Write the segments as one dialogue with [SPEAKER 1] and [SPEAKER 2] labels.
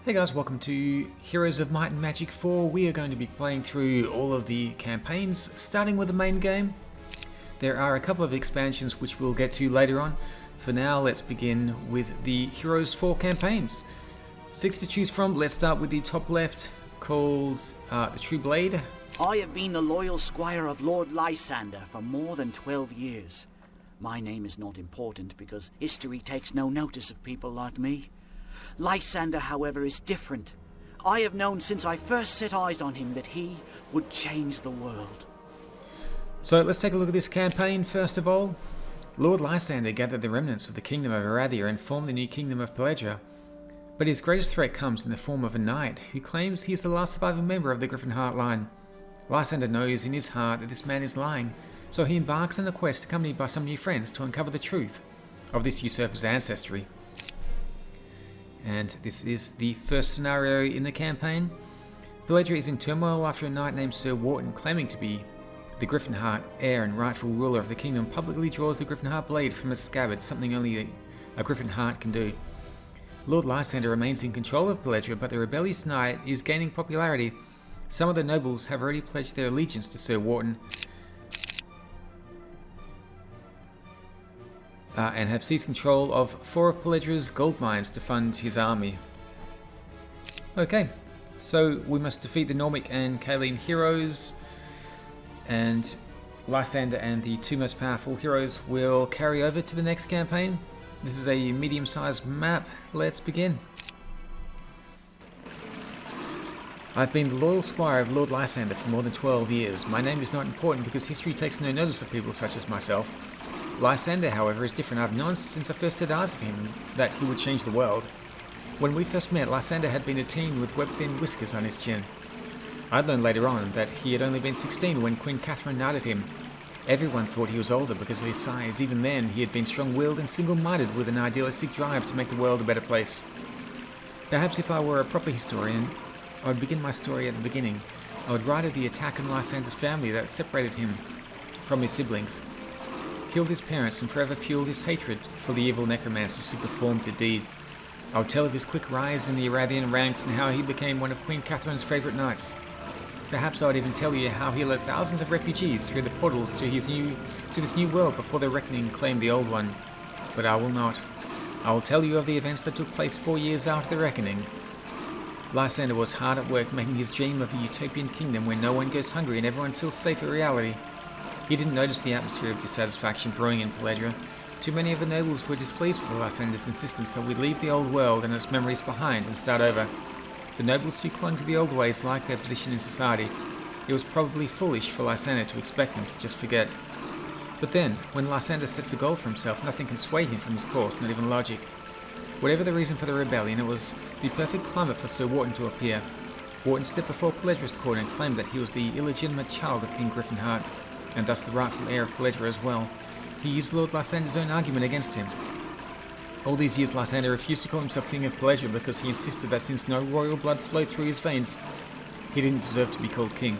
[SPEAKER 1] Hey guys, welcome to Heroes of Might and Magic 4. We are going to be playing through all of the campaigns, starting with the main game. There are a couple of expansions which we'll get to later on. For now, let's begin with the Heroes 4 campaigns. 6 to choose from. Let's start with the top left, called the True Blade.
[SPEAKER 2] I have been the loyal squire of Lord Lysander for more than 12 years. My name is not important because history takes no notice of people like me. Lysander, however, is different. I have known since I first set eyes on him that he would change the world.
[SPEAKER 1] So let's take a look at this campaign first of all. Lord Lysander gathered the remnants of the kingdom of Arathia and formed the new kingdom of Palaedra. But his greatest threat comes in the form of a knight who claims he is the last surviving member of the Gryphonheart line. Lysander knows in his heart that this man is lying, so he embarks on a quest accompanied by some new friends to uncover the truth of this usurper's ancestry. And this is the first scenario in the campaign. Palaedra is in turmoil after a knight named Sir Worton, claiming to be the Gryphonheart heir and rightful ruler of the kingdom, publicly draws the Gyphonheart Blade from its scabbard, something only a Gryphonheart can do. Lord Lysander remains in control of Palaedra, but the rebellious knight is gaining popularity. Some of the nobles have already pledged their allegiance to Sir Worton, and have seized control of 4 of Palaedra's gold mines to fund his army. Okay, so we must defeat the Normic and Kaleen heroes, and Lysander and the 2 most powerful heroes will carry over to the next campaign. This is a medium-sized map. Let's begin. I've been the loyal squire of Lord Lysander for more than 12 years. My name is not important because history takes no notice of people such as myself. Lysander, however, is different. I've known since I first set eyes of him that he would change the world. When we first met, Lysander had been a teen with web-thin whiskers on his chin. I'd learned later on that he had only been 16 when Queen Catherine knighted him. Everyone thought he was older because of his size. Even then, he had been strong-willed and single-minded with an idealistic drive to make the world a better place. Perhaps if I were a proper historian, I would begin my story at the beginning. I would write of the attack on Lysander's family that separated him from his siblings, killed his parents, and forever fueled his hatred for the evil necromancers who performed the deed. I would tell of his quick rise in the Arathian ranks and how he became one of Queen Catherine's favourite knights. Perhaps I would even tell you how he led thousands of refugees through the portals to this new world before the reckoning claimed the old one. But I will not. I will tell you of the events that took place 4 years after the reckoning. Lysander was hard at work making his dream of a utopian kingdom where no one goes hungry and everyone feels safe in reality. He didn't notice the atmosphere of dissatisfaction brewing in Palaedra. Too many of the nobles were displeased with Lysander's insistence that we leave the old world and its memories behind and start over. The nobles who clung to the old ways liked their position in society. It was probably foolish for Lysander to expect them to just forget. But then, when Lysander sets a goal for himself, nothing can sway him from his course, not even logic. Whatever the reason for the rebellion, it was the perfect climate for Sir Worton to appear. Worton stepped before Palaedra's court and claimed that he was the illegitimate child of King Gryphonheart, and thus the rightful heir of Palaedra as well. He used Lord Lysander's own argument against him. All these years Lysander refused to call himself King of Palaedra because he insisted that since no royal blood flowed through his veins, he didn't deserve to be called king.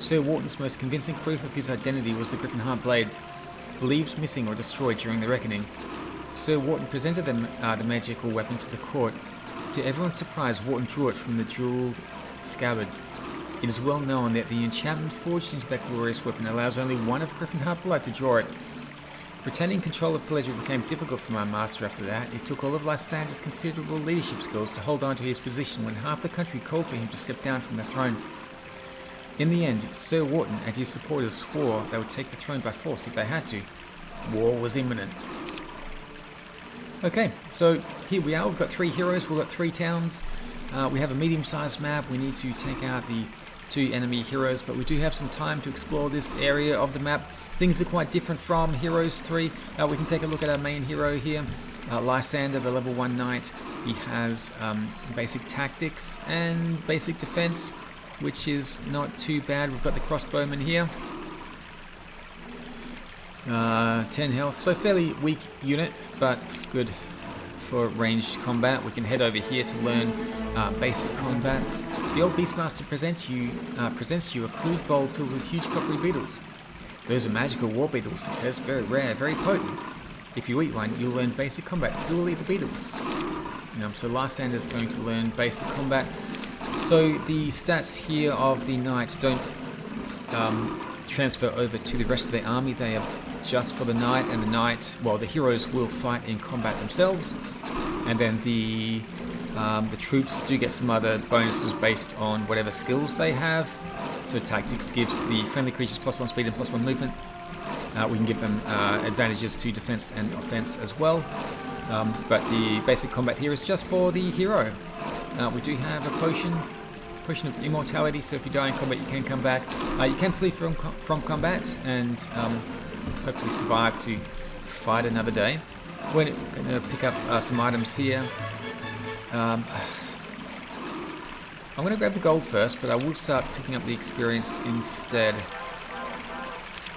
[SPEAKER 1] Sir Worton's most convincing proof of his identity was the Gyphonheart Blade, believed missing or destroyed during the reckoning. Sir Worton presented the magical weapon to the court. To everyone's surprise, Worton drew it from the jewelled scabbard. It is well known that the enchantment forged into that glorious weapon allows only one of Gryphonheart blood to draw it. Retaining control of Palaedra became difficult for my master after that. It took all of Lysander's considerable leadership skills to hold on to his position when half the country called for him to step down from the throne. In the end, Sir Worton and his supporters swore they would take the throne by force if they had to. War was imminent. Okay, so here we are. We've got 3 heroes, we've got 3 towns. We have a medium-sized map. We need to take out the 2 enemy heroes, but we do have some time to explore this area of the map. Things are quite different from Heroes 3. We can take a look at our main hero here, Lysander, the level 1 knight. He has basic tactics and basic defense, which is not too bad. We've got the crossbowman here. 10 health, so fairly weak unit, but good for ranged combat. We can head over here to learn basic combat. The old Beastmaster presents you a crude bowl filled with huge coppery beetles. Those are magical war beetles, he says, very rare, very potent. If you eat one, you'll learn basic combat. Who will eat the beetles? So Lysander is going to learn basic combat. So the stats here of the knight don't transfer over to the rest of the army. They are just for the knight, and the knight, well, the heroes will fight in combat themselves, and then the troops do get some other bonuses based on whatever skills they have. So tactics gives the friendly creatures +1 speed and +1 movement. We can give them advantages to defense and offense as well. But the basic combat here is just for the hero. We do have a potion of immortality, so if you die in combat you can come back. You can flee from combat and hopefully survive to fight another day. We're going to pick up some items here. I'm going to grab the gold first, but I will start picking up the experience instead,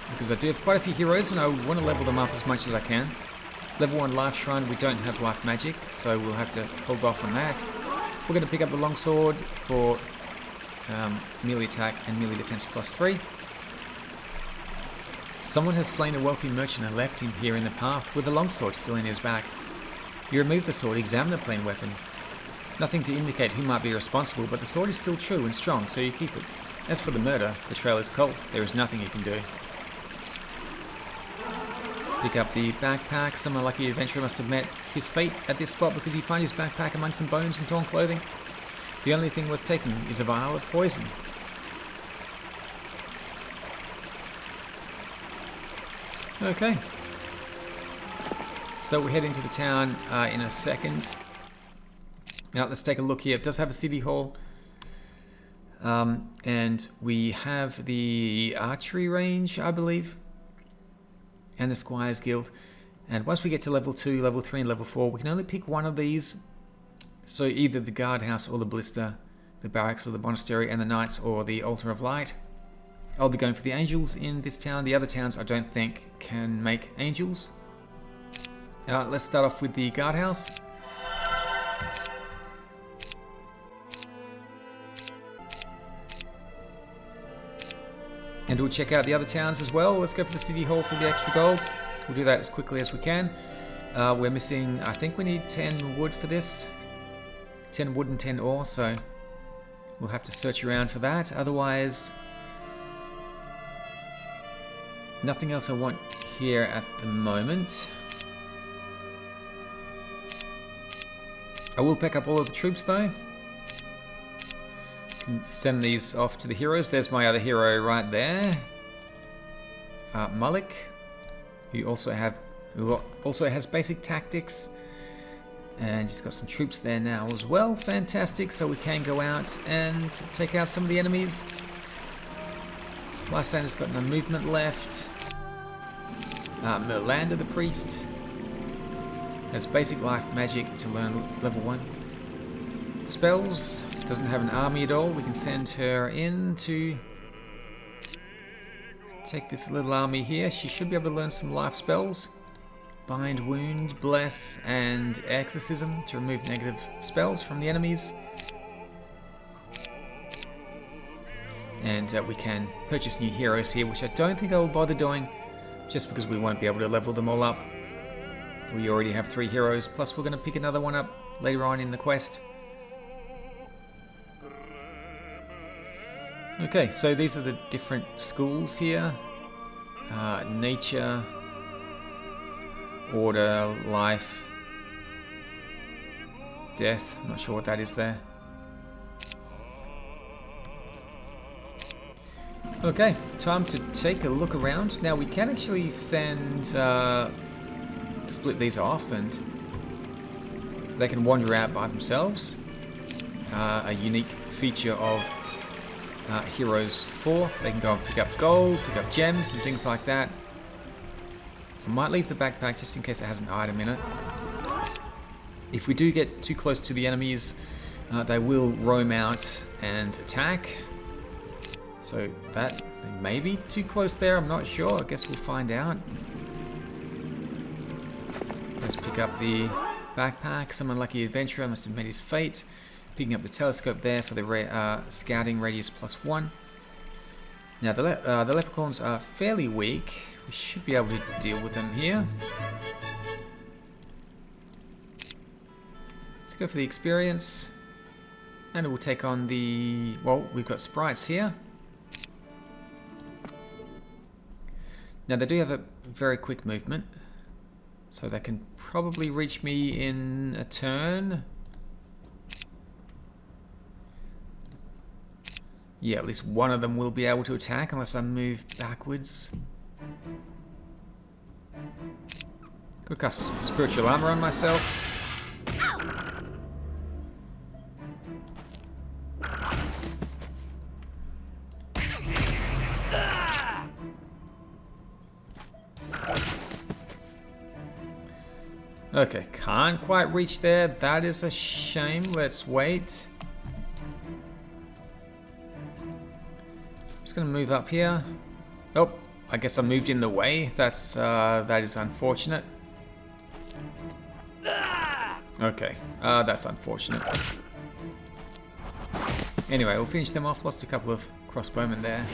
[SPEAKER 1] because I do have quite a few heroes and I want to level them up as much as I can. Level 1 life shrine, we don't have life magic, so we'll have to hold off on that. We're going to pick up the longsword for melee attack and melee defense +3. Someone has slain a wealthy merchant and left him here in the path with a longsword still in his back. You remove the sword, examine the plain weapon. Nothing to indicate who might be responsible, but the sword is still true and strong, so you keep it. As for the murder, the trail is cold. There is nothing you can do. Pick up the backpack. Some unlucky adventurer must have met his fate at this spot because you find his backpack among some bones and torn clothing. The only thing worth taking is a vial of poison. Okay. So we head into the town in a second. Now let's take a look here. It does have a city hall. And we have the archery range, I believe. And the Squires Guild. And once we get to level 2, level 3 and level 4, we can only pick one of these. So either the guardhouse or the ballista, the barracks or the monastery, and the knights or the altar of light. I'll be going for the angels in this town. The other towns I don't think can make angels. Let's start off with the guardhouse. And we'll check out the other towns as well. Let's go for the city hall for the extra gold. We'll do that as quickly as we can. We're missing, I think we need 10 wood for this. 10 wood and 10 ore, so we'll have to search around for that. Otherwise, nothing else I want here at the moment. I will pick up all of the troops though. Can send these off to the heroes. There's my other hero right there, Mullick, who also has basic tactics, and he's got some troops there now as well. Fantastic! So we can go out and take out some of the enemies. Lysander's got no movement left. Lysander the priest has basic life magic to learn level 1. Spells. Doesn't have an army at all. We can send her in to take this little army here. She should be able to learn some life spells. Bind, Wound, Bless, and Exorcism to remove negative spells from the enemies. And we can purchase new heroes here, which I don't think I will bother doing, just because we won't be able to level them all up. We already have 3 heroes, plus we're going to pick another one up later on in the quest. Okay, so these are the different schools here. Nature, Order, Life, Death. I'm not sure what that is there. Okay, time to take a look around. Now we can actually send, split these off and they can wander out by themselves. A unique feature of Heroes 4. They can go and pick up gold, pick up gems and things like that. I might leave the backpack just in case it has an item in it. If we do get too close to the enemies, they will roam out and attack. So that they may be too close there, I'm not sure. I guess we'll find out. Let's pick up the backpack. Some unlucky adventurer must have met his fate. Picking up the telescope there for the scouting radius +1. Now the leprechauns are fairly weak. We should be able to deal with them here. Let's go for the experience. And we'll take on the... well, we've got sprites here. Now they do have a very quick movement. So they can probably reach me in a turn. Yeah, at least one of them will be able to attack unless I move backwards. Could cast spiritual armor on myself. Okay, can't quite reach there. That is a shame. Let's wait. Just gonna move up here. Oh, I guess I moved in the way. That is unfortunate. Okay, that's unfortunate. Anyway, we'll finish them off. Lost a couple of crossbowmen there.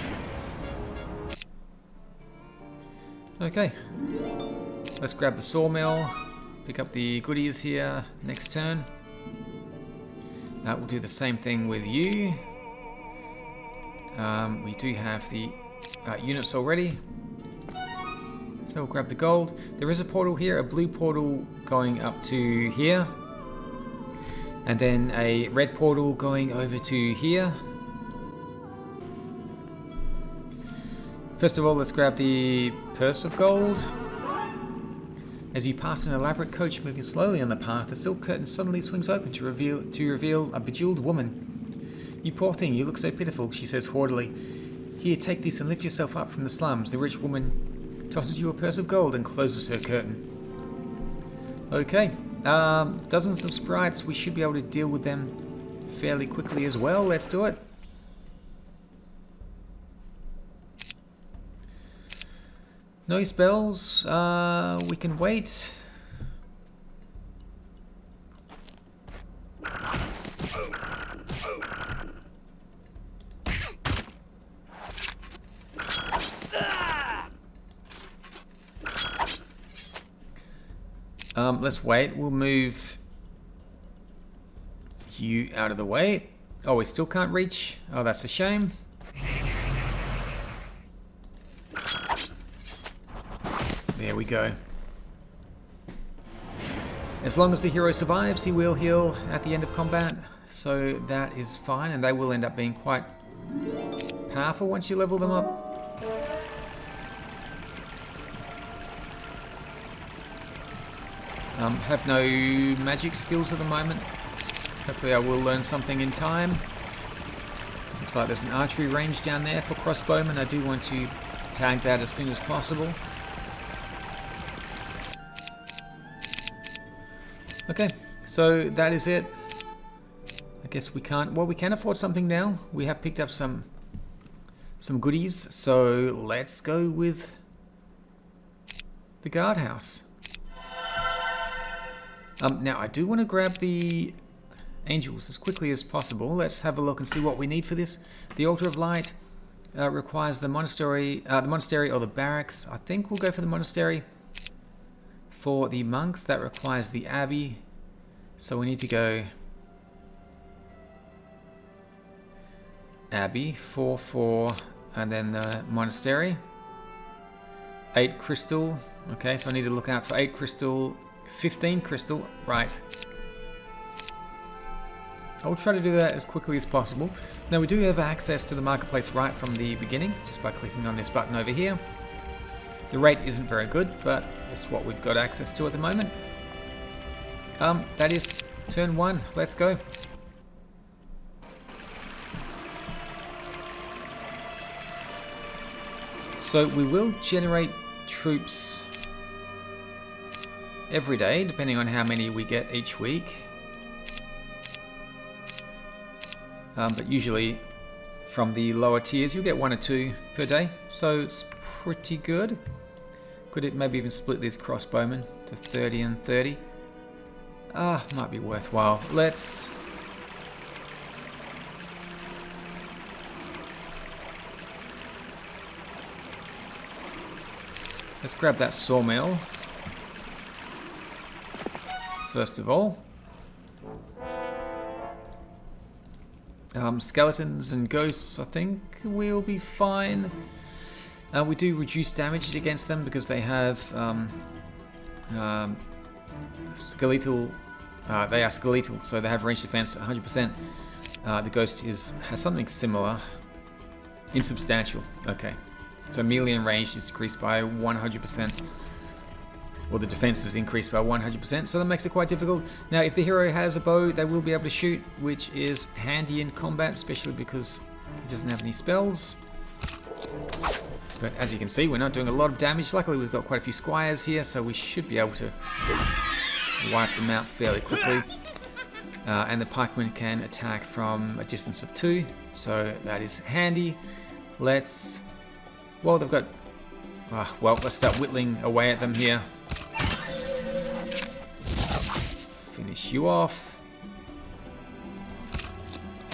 [SPEAKER 1] Okay, let's grab the sawmill. Pick up the goodies here next turn. We'll do the same thing with you. We do have the units already. So we'll grab the gold. There is a portal here, a blue portal going up to here. And then a red portal going over to here. First of all, let's grab the purse of gold. As you pass an elaborate coach moving slowly on the path, the silk curtain suddenly swings open to reveal a bejeweled woman. "You poor thing, you look so pitiful," she says haughtily. "Here, take this and lift yourself up from the slums." The rich woman tosses you a purse of gold and closes her curtain. Okay, dozens of sprites. We should be able to deal with them fairly quickly as well. Let's do it. No spells. We can wait. Let's wait. We'll move you out of the way. Oh, we still can't reach. Oh, that's a shame. There we go. As long as the hero survives, he will heal at the end of combat. So that is fine, and they will end up being quite powerful once you level them up. Have no magic skills at the moment. Hopefully I will learn something in time. Looks like there's an archery range down there for crossbowmen. I do want to tag that as soon as possible. Okay, so that is it. I guess we can't... well, we can afford something now. We have picked up some goodies. So let's go with the guardhouse. Now, I do want to grab the angels as quickly as possible. Let's have a look and see what we need for this. The Altar of Light requires the monastery or the barracks. I think we'll go for the monastery. For the monks, that requires the abbey. So we need to go abbey, 4, and then the monastery. 8 crystal. Okay, so I need to look out for 8 crystal. 15 crystal, right. I'll try to do that as quickly as possible. Now we do have access to the marketplace right from the beginning, just by clicking on this button over here. The rate isn't very good, but it's what we've got access to at the moment. That is turn 1, let's go. So we will generate troops every day, depending on how many we get each week. But usually from the lower tiers, you'll get 1 or 2 per day. So it's pretty good. Could it maybe even split these crossbowmen to 30 and 30? Might be worthwhile. Let's grab that sawmill. First of all. Skeletons and ghosts, I think we'll be fine. We do reduce damage against them because they have skeletal. They are skeletal, so they have range defense 100%. The ghost has something similar. Insubstantial. Okay, so melee and range is decreased by 100%. Or the defense is increased by 100%, so that makes it quite difficult. Now, if the hero has a bow, they will be able to shoot, which is handy in combat, especially because he doesn't have any spells. But as you can see, we're not doing a lot of damage. Luckily, we've got quite a few squires here, so we should be able to wipe them out fairly quickly. And the pikemen can attack from a distance of 2, so that is handy. Let's... Well, they've got... well, let's start whittling away at them here. Finish you off.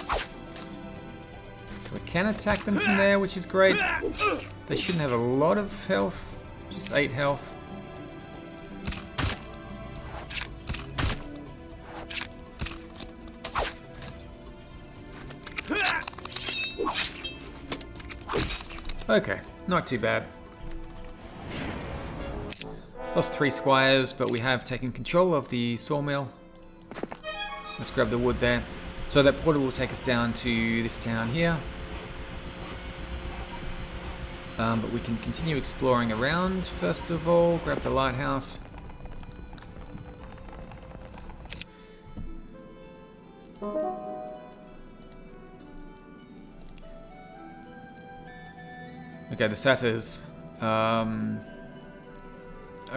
[SPEAKER 1] So we can attack them from there, which is great. They shouldn't have a lot of health, just 8 health. Okay, not too bad. Lost 3 squires, but we have taken control of the sawmill. Let's grab the wood there. So that portal will take us down to this town here. But we can continue exploring around. First of all, grab the lighthouse. Okay, the satyrs are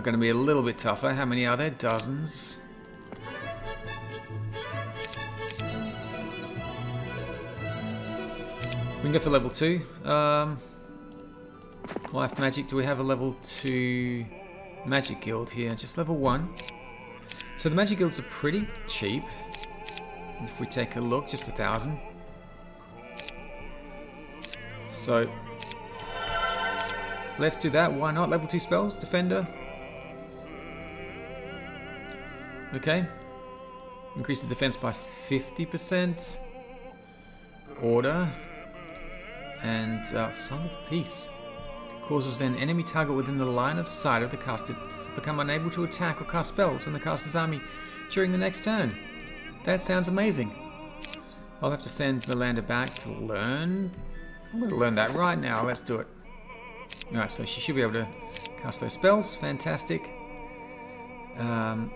[SPEAKER 1] going to be a little bit tougher. How many are there? Dozens. We can go for level 2. Life magic. Do we have a level 2 magic guild here? Just level 1. So the magic guilds are pretty cheap. If we take a look, just 1,000. So let's do that. Why not? Level 2 spells. Defender. Okay. Increase the defense by 50%. Order. And Song of Peace. Causes an enemy target within the line of sight of the caster to become unable to attack or cast spells on the caster's army during the next turn. That sounds amazing. I'll have to send Lysander back to learn. I'm going to learn that right now. Let's do it. Alright, so she should be able to cast those spells. Fantastic.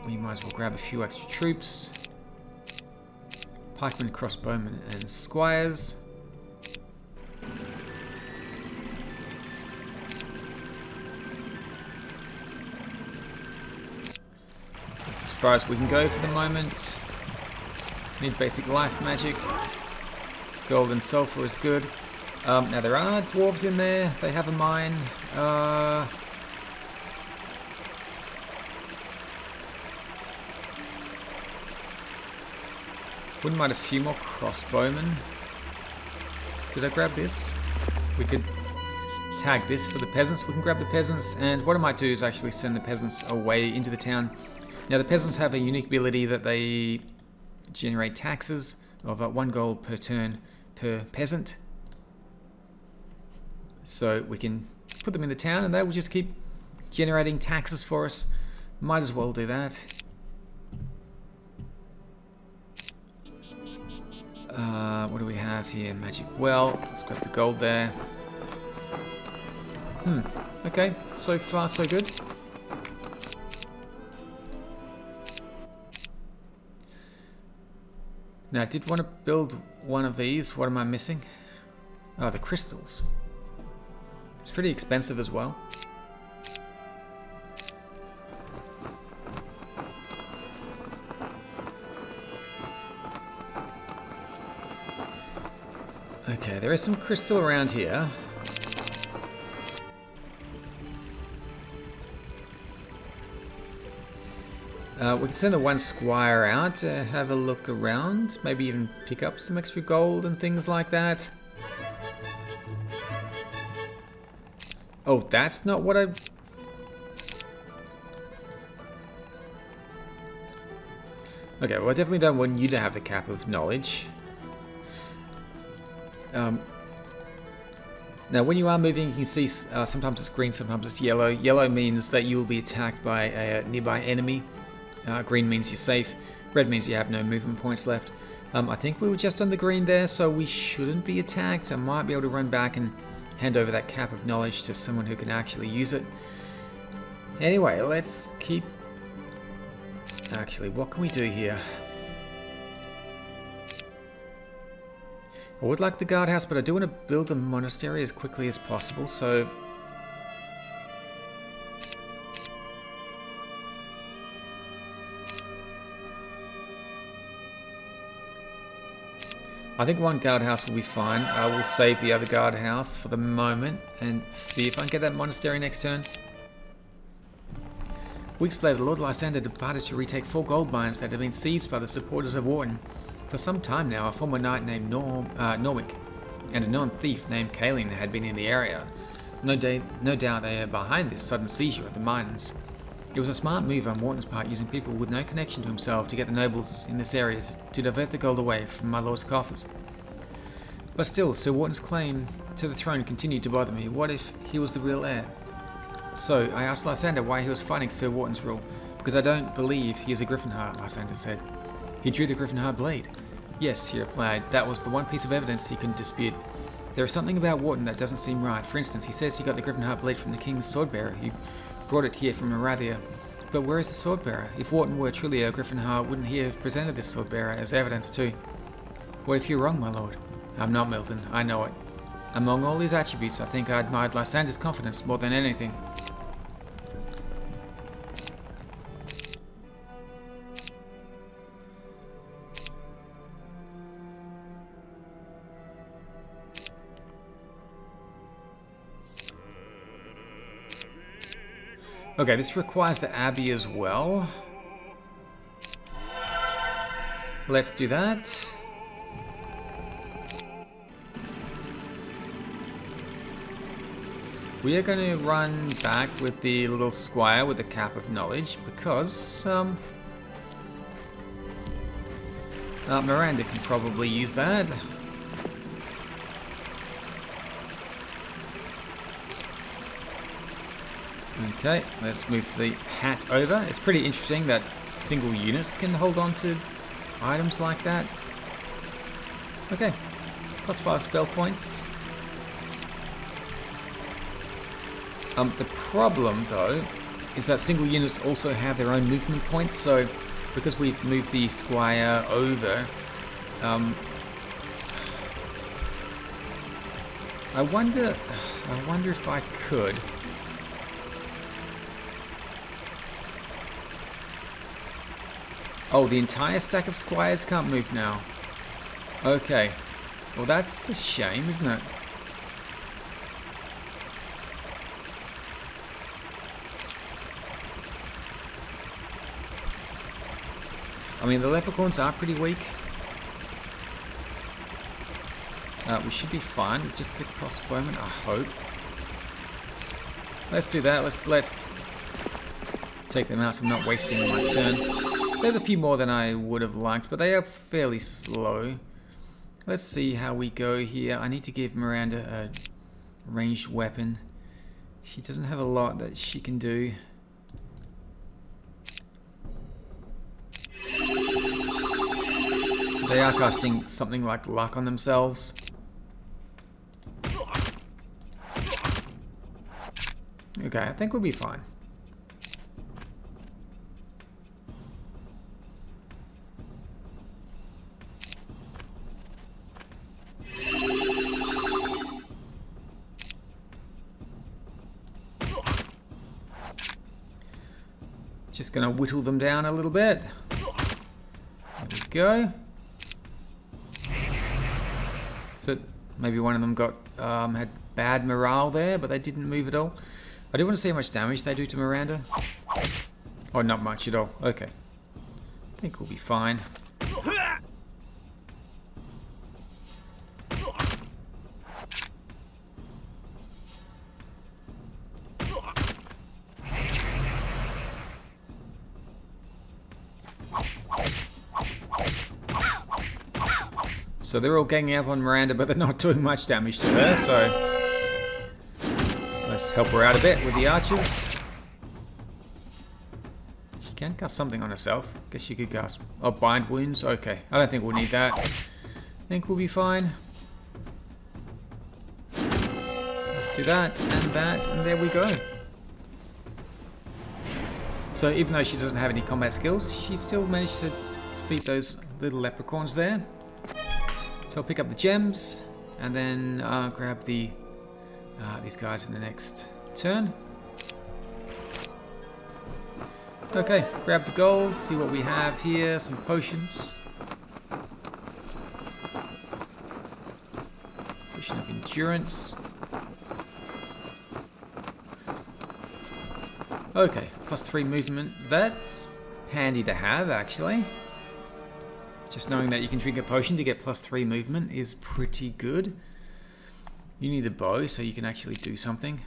[SPEAKER 1] We might as well grab a few extra troops. Pikemen, crossbowmen, and squires. That's as far as we can go for the moment. Need basic life magic. Gold and sulfur is good. Now there are dwarves in there. They have a mine. Wouldn't mind a few more crossbowmen. Did I grab this? We could tag this for the peasants. We can grab the peasants, and what I might do is actually send the peasants away into the town. Now the peasants have a unique ability that they generate taxes of 1 gold per turn per peasant. So we can put them in the town and they will just keep generating taxes for us. Might as well do that. What do we have here? Magic well. Let's grab the gold there. Okay, so far so good. Now I did want to build one of these. What am I missing? Oh, the crystals. It's pretty expensive as well. Okay, there is some crystal around here. We can send the 1 squire out to have a look around. Maybe even pick up some extra gold and things like that. Oh, that's not what I... Okay, well I definitely don't want you to have the cap of knowledge. Now, when you are moving, you can see sometimes it's green, sometimes it's yellow. Yellow means that you will be attacked by a nearby enemy. Green means you're safe. Red means you have no movement points left. I think we were just on the green there, so we shouldn't be attacked. I might be able to run back and hand over that cap of knowledge to someone who can actually use it. Anyway, let's keep... Actually, what can we do here? I would like the guardhouse, but I do want to build the monastery as quickly as possible, so... I think one guardhouse will be fine. I will save the other guardhouse for the moment and see if I can get that monastery next turn. Weeks later, Lord Lysander departed to retake 4 gold mines that had been seized by the supporters of Worton. For some time now, a former knight named Norwick and a known thief named Kaelin had been in the area. No doubt they are behind this sudden seizure of the mines. It was a smart move on Worton's part, using people with no connection to himself to get the nobles in this area to divert the gold away from my lord's coffers. But still, Sir Worton's claim to the throne continued to bother me. What if he was the real heir? So I asked Lysander why he was fighting Sir Worton's rule. Because I don't believe he is a Gryphonheart, Lysander said. He drew the Gyphonheart Blade. Yes, he replied, that was the one piece of evidence he couldn't dispute. There is something about Worton that doesn't seem right. For instance, he says he got the Gyphonheart Blade from the king's swordbearer, who brought it here from Arathia. But where is the swordbearer? If Worton were truly a Gryphonheart, wouldn't he have presented this swordbearer as evidence too? What if you're wrong, my lord? I'm not, Milton. I know it. Among all these attributes, I think I admired Lysander's confidence more than anything. Okay, this requires the Abbey as well. Let's do that. We are going to run back with the little squire with the cap of knowledge because Miranda can probably use that. Okay, let's move the hat over. It's pretty interesting that single units can hold on to items like that. Okay, +5 spell points. The problem, though, is that single units also have their own movement points, so because we've moved the squire over, I wonder if I could... Oh, the entire stack of squires can't move now. Okay. Well, that's a shame, isn't it? I mean, the leprechauns are pretty weak. We should be fine with just the crossbowmen, I hope. Let's do that. Let's take them out so I'm not wasting my turn. There's a few more than I would have liked, but they are fairly slow. Let's see how we go here. I need to give Miranda a ranged weapon. She doesn't have a lot that she can do. They are casting something like luck on themselves. Okay, I think we'll be fine. Just gonna whittle them down a little bit. There we go. So maybe one of them got had bad morale there, but they didn't move at all. I do want to see how much damage they do to Miranda. Oh, not much at all. Okay. I think we'll be fine. So they're all ganging up on Miranda, but they're not doing much damage to her, so let's help her out a bit with the archers. She can cast something on herself. Guess she could cast... Oh, bind wounds? Okay. I don't think we'll need that. I think we'll be fine. Let's do that, and there we go. So even though she doesn't have any combat skills, she still managed to defeat those little leprechauns there. So I'll pick up the gems, and then grab these guys in the next turn. Okay, grab the gold, see what we have here, some potions. Potion of endurance. Okay, +3 movement. That's handy to have, actually. Just knowing that you can drink a potion to get +3 movement is pretty good. You need a bow so you can actually do something.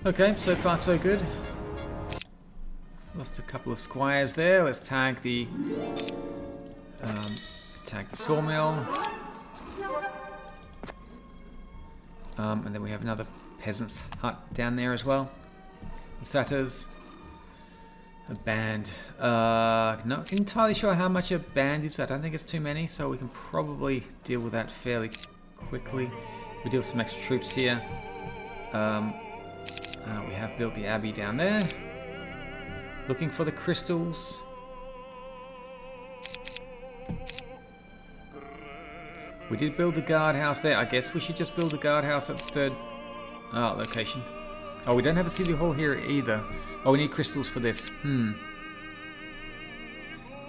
[SPEAKER 1] Okay, so far so good. Lost a couple of squires there. Let's tag the sawmill. And then we have another peasant's hut down there as well. The satyrs. A band. Not entirely sure how much a band is. I don't think it's too many, so we can probably deal with that fairly quickly. We deal with some extra troops here. We have built the abbey down there. Looking for the crystals. We did build the guardhouse there. I guess we should just build the guardhouse at the third location. Oh, we don't have a city hall here either. Oh, we need crystals for this.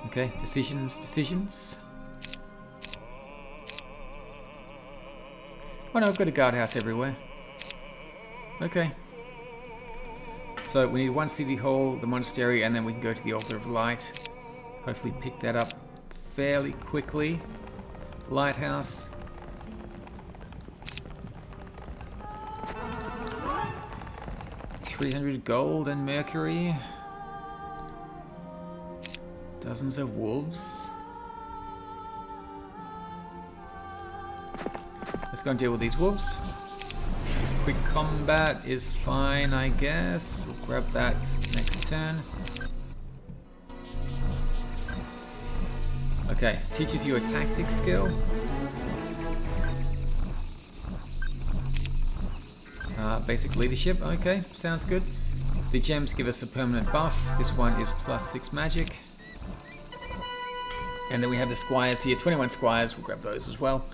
[SPEAKER 1] Okay, decisions. Oh no, I've got a guardhouse everywhere. Okay. So we need one city hall, the monastery, and then we can go to the altar of light. Hopefully pick that up fairly quickly. Lighthouse. $300 gold and mercury. Dozens of wolves. Let's go and deal with these wolves. This quick combat is fine, I guess. We'll grab that next turn. Okay, teaches you a tactic skill. Basic leadership, okay, sounds good. The gems give us a permanent buff. This one is +6 magic. And then we have the squires here, 21 squires, we'll grab those as well.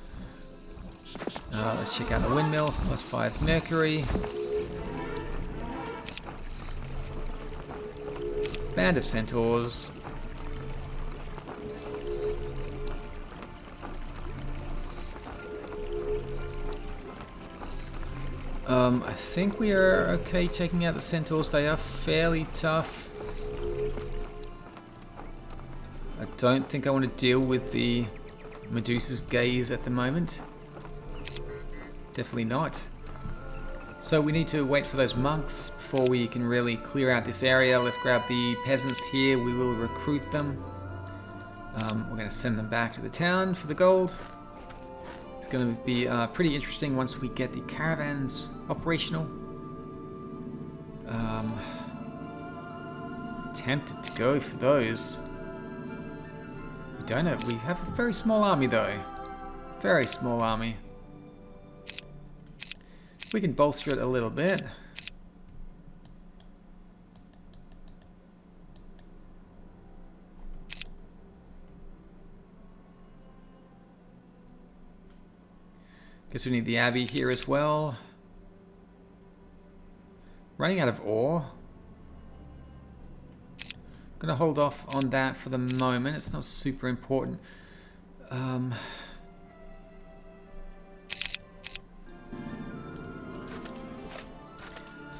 [SPEAKER 1] Let's check out the windmill, +5 mercury. Band of centaurs. I think we are okay taking out the centaurs. They are fairly tough. I don't think I want to deal with the Medusa's gaze at the moment. Definitely not. So we need to wait for those monks before we can really clear out this area. Let's grab the peasants here. We will recruit them. We're going to send them back to the town for the gold. It's going to be pretty interesting once we get the caravans operational. Tempted to go for those. We don't know. We have a very small army though. Very small army. We can bolster it a little bit. Guess we need the Abbey here as well. Running out of ore. Gonna hold off on that for the moment. It's not super important. So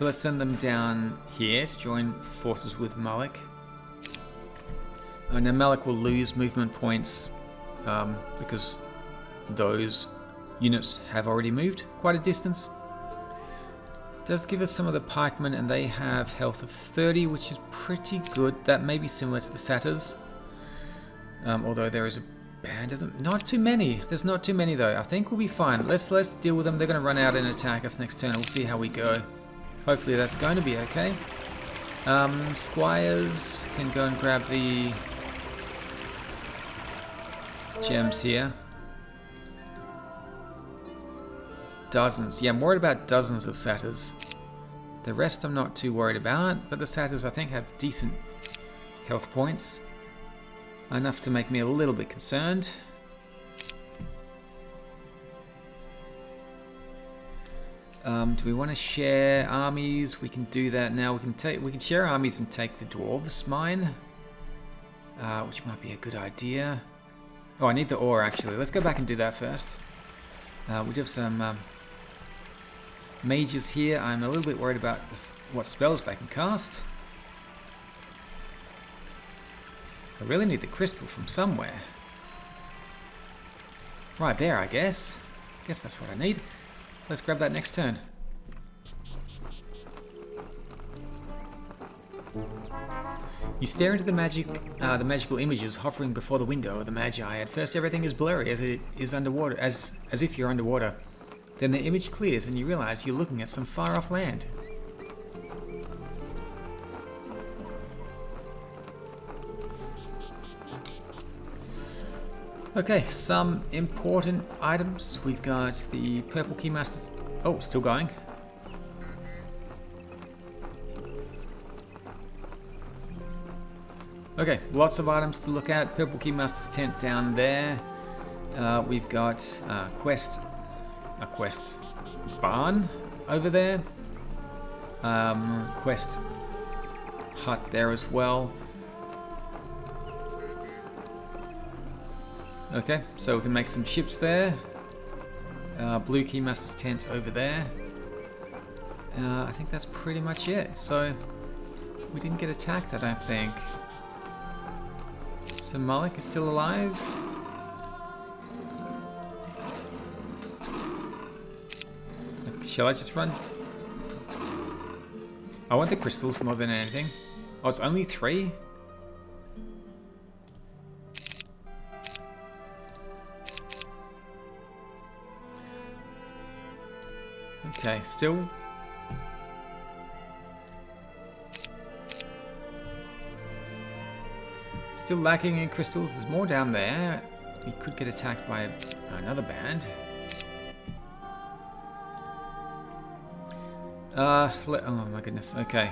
[SPEAKER 1] let's send them down here to join forces with Malik. Now Malik will lose movement points because those units have already moved quite a distance. Does give us some of the pikemen, and they have health of 30, which is pretty good. That may be similar to the satyrs, although there is a band of them. Not too many. There's not too many though. I think we'll be fine. Let's deal with them. They're going to run out and attack us next turn. We'll see how we go. Hopefully that's going to be okay. Squires can go and grab the gems here. Dozens. Yeah, I'm worried about dozens of satyrs. The rest I'm not too worried about, but the satyrs I think have decent health points. Enough to make me a little bit concerned. Do we want to share armies? We can do that now. We can share armies and take the dwarves mine, which might be a good idea. Oh, I need the ore actually. Let's go back and do that first. We do have some mages here. I'm a little bit worried about what spells they can cast. I really need the crystal from somewhere. Right there, I guess. Guess that's what I need. Let's grab that next turn. You stare into the magical images hovering before the window of the Magi. At first everything is blurry as it is underwater, as if you're underwater. Then the image clears and you realize you're looking at some far off land. Okay, some important items. We've got the purple keymasters. Oh, still going. Okay, lots of items to look at. Purple keymaster's tent down there. We've got a quest barn over there. Quest hut there as well. Okay, so we can make some ships there. Blue keymaster's tent over there. I think that's pretty much it. So we didn't get attacked, I don't think. So Malik is still alive. Shall I just run? I want the crystals more than anything. Oh, it's only 3? Okay, still. Still lacking in crystals. There's more down there. We could get attacked by another band. Oh my goodness. Okay.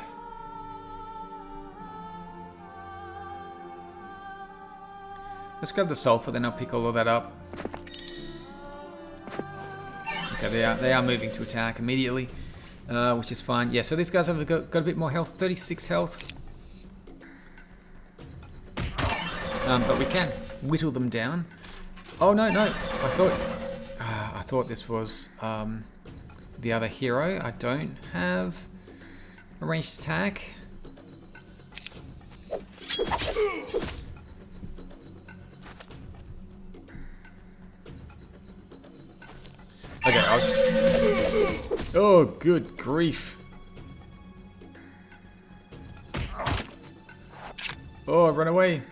[SPEAKER 1] Let's grab the sulfur, then I'll pick all of that up. Okay, they are moving to attack immediately, which is fine. Yeah, so these guys have got a bit more health, 36 health. But we can whittle them down. Oh no! I thought this was the other hero. I don't have a ranged attack. Okay, oh, good grief. Oh, run away.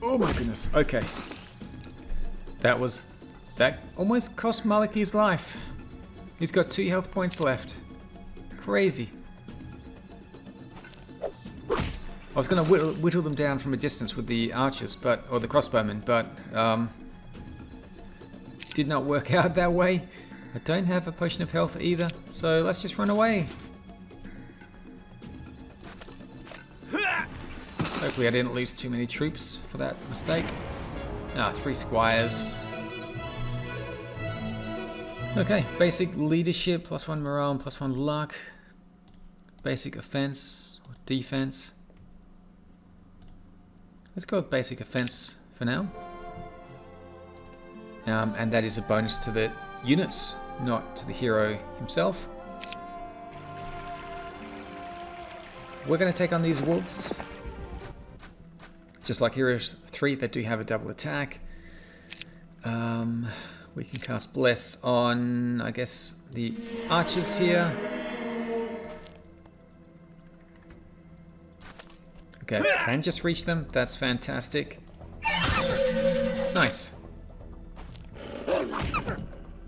[SPEAKER 1] Oh my goodness, okay. That almost cost Malik his life. He's got 2 health points left. Crazy. I was going to whittle them down from a distance with the archers, or the crossbowmen, but did not work out that way. I don't have a potion of health either, so let's just run away. Hopefully I didn't lose too many troops for that mistake. 3 squires. Okay, basic leadership, +1 morale and +1 luck. Basic offense or defense. Let's go with basic offense for now. And that is a bonus to the units, not to the hero himself. We're going to take on these wolves. Just like Heroes 3, they do have a double attack. We can cast Bless on, I guess, the archers here. Okay, can just reach them. That's fantastic. Nice.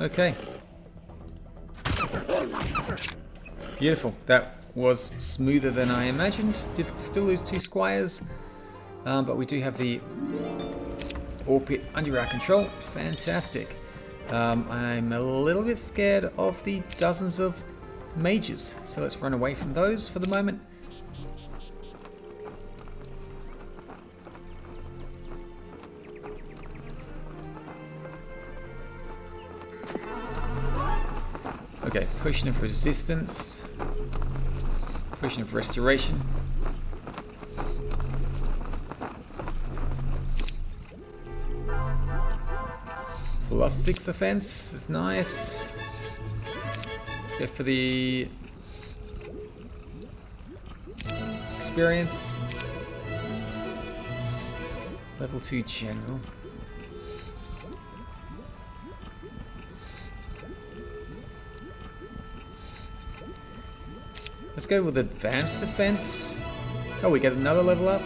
[SPEAKER 1] Okay. Beautiful. That was smoother than I imagined. Did still lose 2 squires, but we do have the ore pit under our control. Fantastic. I'm a little bit scared of the dozens of mages, so let's run away from those for the moment. Okay, potion of resistance, potion of restoration. +6 offense is nice. Let's go for the experience. Level 2 general. Let's go with advanced defense. Oh, we get another level up.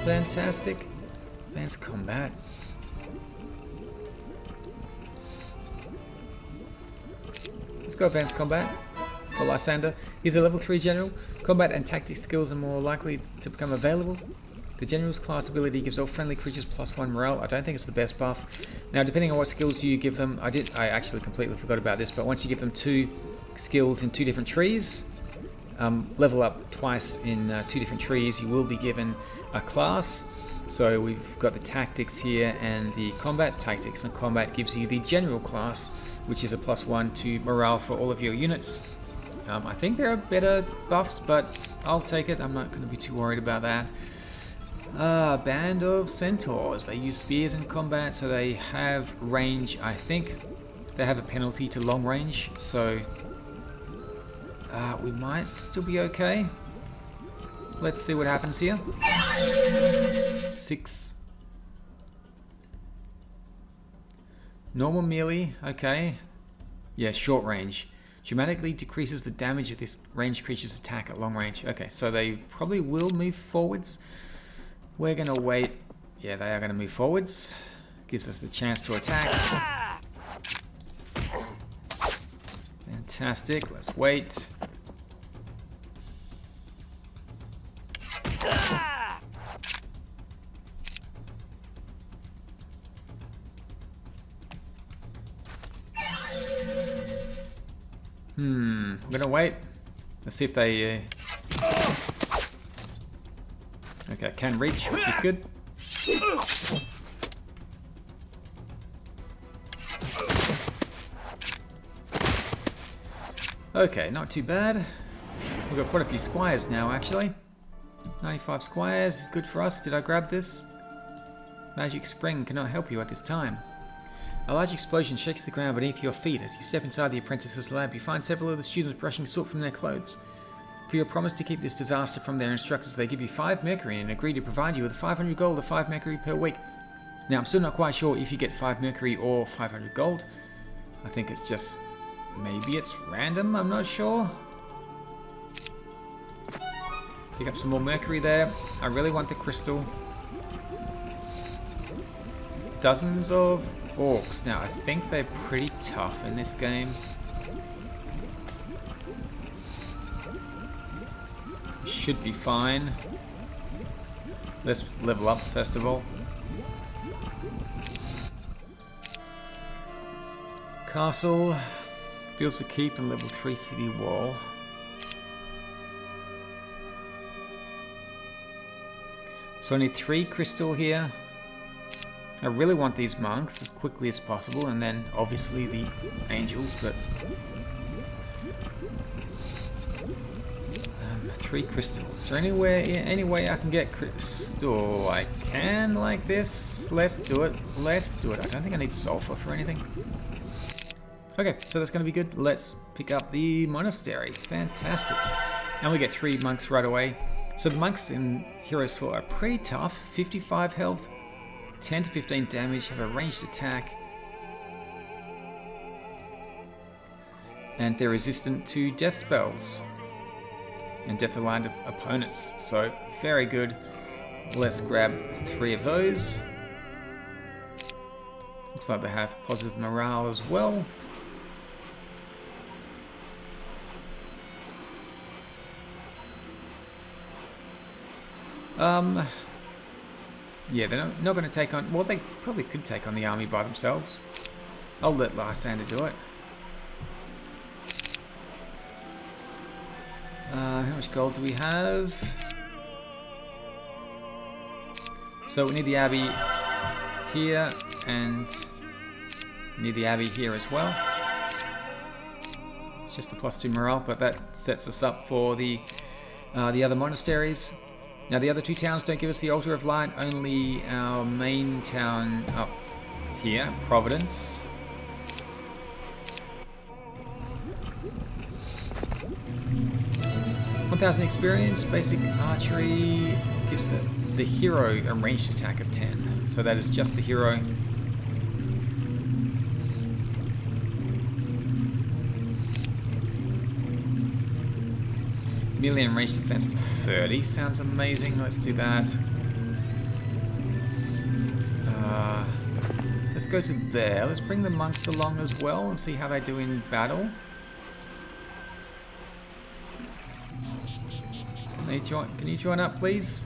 [SPEAKER 1] Fantastic. Advanced combat. Let's go advanced combat for Lysander. He's a level 3 general. Combat and tactics skills are more likely to become available. The general's class ability gives all friendly creatures +1 morale. I don't think it's the best buff. Now, depending on what skills you give them, I actually completely forgot about this, but once you give them 2 skills in 2 different trees, level up twice in 2 different trees, you will be given a class. So we've got the tactics here and the combat. Tactics and combat gives you the general class, which is a +1 to morale for all of your units. I think there are better buffs, but I'll take it. I'm not going to be too worried about that. Band of centaurs. They use spears in combat, so they have range. I think they have a penalty to long range, so we might still be okay. Let's see what happens here. 6. Normal melee, okay. Yeah, short range. Dramatically decreases the damage of this ranged creature's attack at long range. Okay, so they probably will move forwards. We're gonna wait. Yeah, they are gonna move forwards. Gives us the chance to attack. Fantastic, let's wait. I'm gonna wait. Let's see if they... Okay, can reach, which is good. Okay, not too bad. We've got quite a few squires now, actually. 95 squires is good for us. Did I grab this? Magic Spring cannot help you at this time. A large explosion shakes the ground beneath your feet. As you step inside the apprentice's lab, you find several of the students brushing soot from their clothes. For your promise to keep this disaster from their instructors, they give you 5 mercury and agree to provide you with 500 gold or 5 mercury per week. Now, I'm still not quite sure if you get 5 mercury or 500 gold. I think it's just... maybe it's random, I'm not sure. Pick up some more mercury there. I really want the crystal. Dozens of orcs. Now, I think they're pretty tough in this game. Should be fine. Let's level up first of all. Castle. Builds a keep and level 3 city wall. So I need 3 crystal here. I really want these monks as quickly as possible, and then obviously the angels, but 3 crystal. Is there any way I can get crystal? I can, like this. Let's do it. Let's do it. I don't think I need sulfur for anything. Okay, so that's going to be good. Let's pick up the monastery. Fantastic. And we get 3 monks right away. So the monks in Heroes 4 are pretty tough. 55 health, 10 to 15 damage, have a ranged attack. And they're resistant to death spells and death-aligned opponents. So very good. Let's grab 3 of those. Looks like they have positive morale as well. Yeah, they're not going to take on... Well, they probably could take on the army by themselves. I'll let Lysander do it. How much gold do we have? So we need the abbey here, and we need the abbey here as well. It's just the +2 morale, but that sets us up for the other monasteries. Now the other 2 towns don't give us the Altar of Light, only our main town up here, Providence. 1,000 experience, basic archery gives the hero a ranged attack of 10. So that is just the hero. Melee and ranged defense to 30. Sounds amazing. Let's do that. Let's go to there. Let's bring the monks along as well and see how they do in battle. Can you join up, please?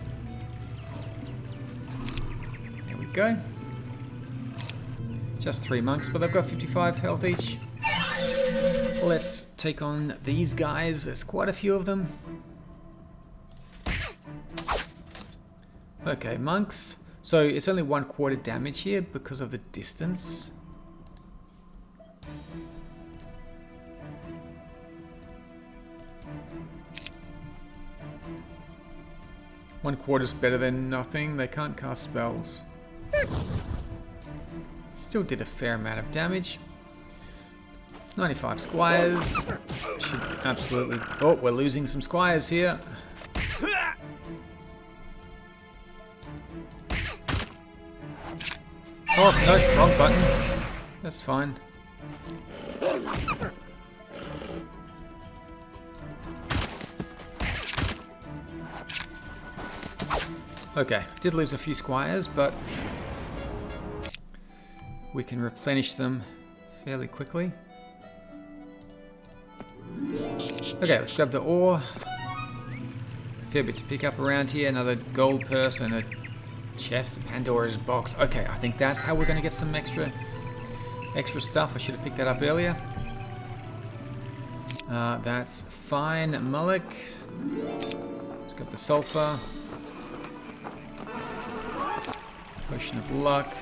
[SPEAKER 1] There we go. Just 3 monks, but they've got 55 health each. Let's take on these guys. There's quite a few of them. Okay, monks. So it's only 1/4 damage here because of the distance. One-1/4 is better than nothing. They can't cast spells. Still did a fair amount of damage. 95 squires. Should absolutely... Oh, we're losing some squires here. Oh, no, wrong button. That's fine. Okay, did lose a few squires, but we can replenish them fairly quickly. Okay, let's grab the ore. Fair bit to pick up around here. Another gold purse and a chest, Pandora's box. Okay, I think that's how we're going to get some extra stuff. I should have picked that up earlier. That's fine. Mullock. Let's grab the sulfur. Potion of luck.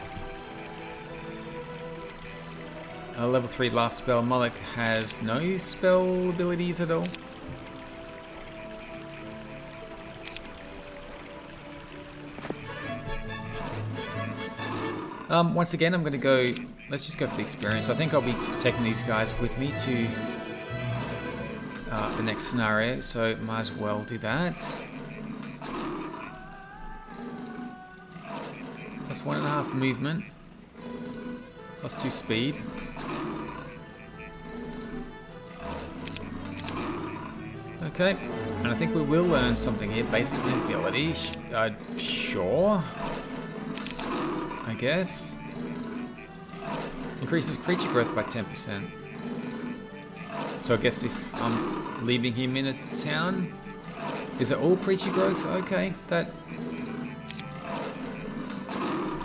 [SPEAKER 1] Level 3 last spell. Mullock has no spell abilities at all. Once again, I'm going to go... Let's just go for the experience. I think I'll be taking these guys with me to the next scenario, so might as well do that. Plus 1.5 movement. Plus 2 speed. Okay, and I think we will learn something here. Basic ability. Sure. I guess. Increases creature growth by 10%. So I guess if I'm leaving him in a town, is it all creature growth? Okay, that...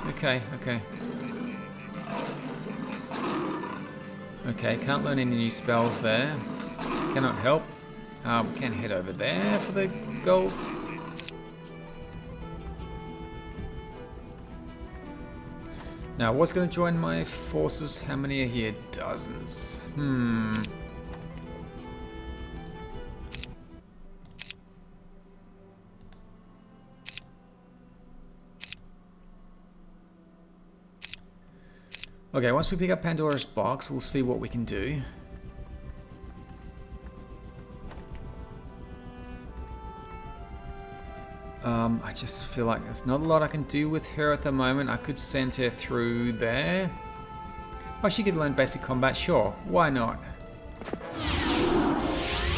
[SPEAKER 1] Okay. Okay, can't learn any new spells there. Cannot help. We can head over there for the gold. Now, what's going to join my forces? How many are here? Dozens. Okay, once we pick up Pandora's box, we'll see what we can do. I just feel like there's not a lot I can do with her at the moment. I could send her through there. Oh, she could learn basic combat, sure. Why not?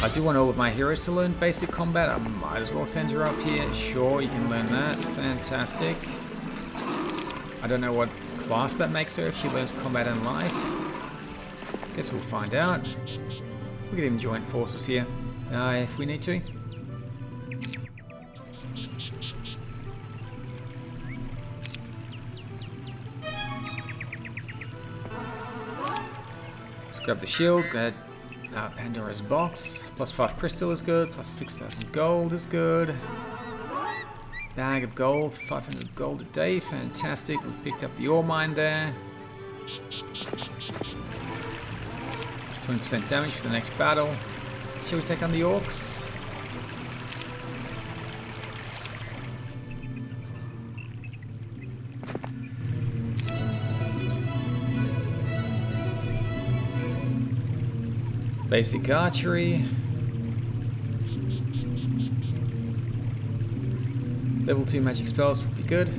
[SPEAKER 1] I do want all of my heroes to learn basic combat. I might as well send her up here. Sure, you can learn that. Fantastic. I don't know what class that makes her if she learns combat and life. Guess we'll find out. We could even join forces here if we need to. Grab the shield, grab Pandora's box. Plus 5 crystal is good, plus 6,000 gold is good. Bag of gold, 500 gold a day, fantastic. We've picked up the ore mine there. Plus 20% damage for the next battle. Shall we take on the orcs? Basic archery. Level 2 magic spells would be good.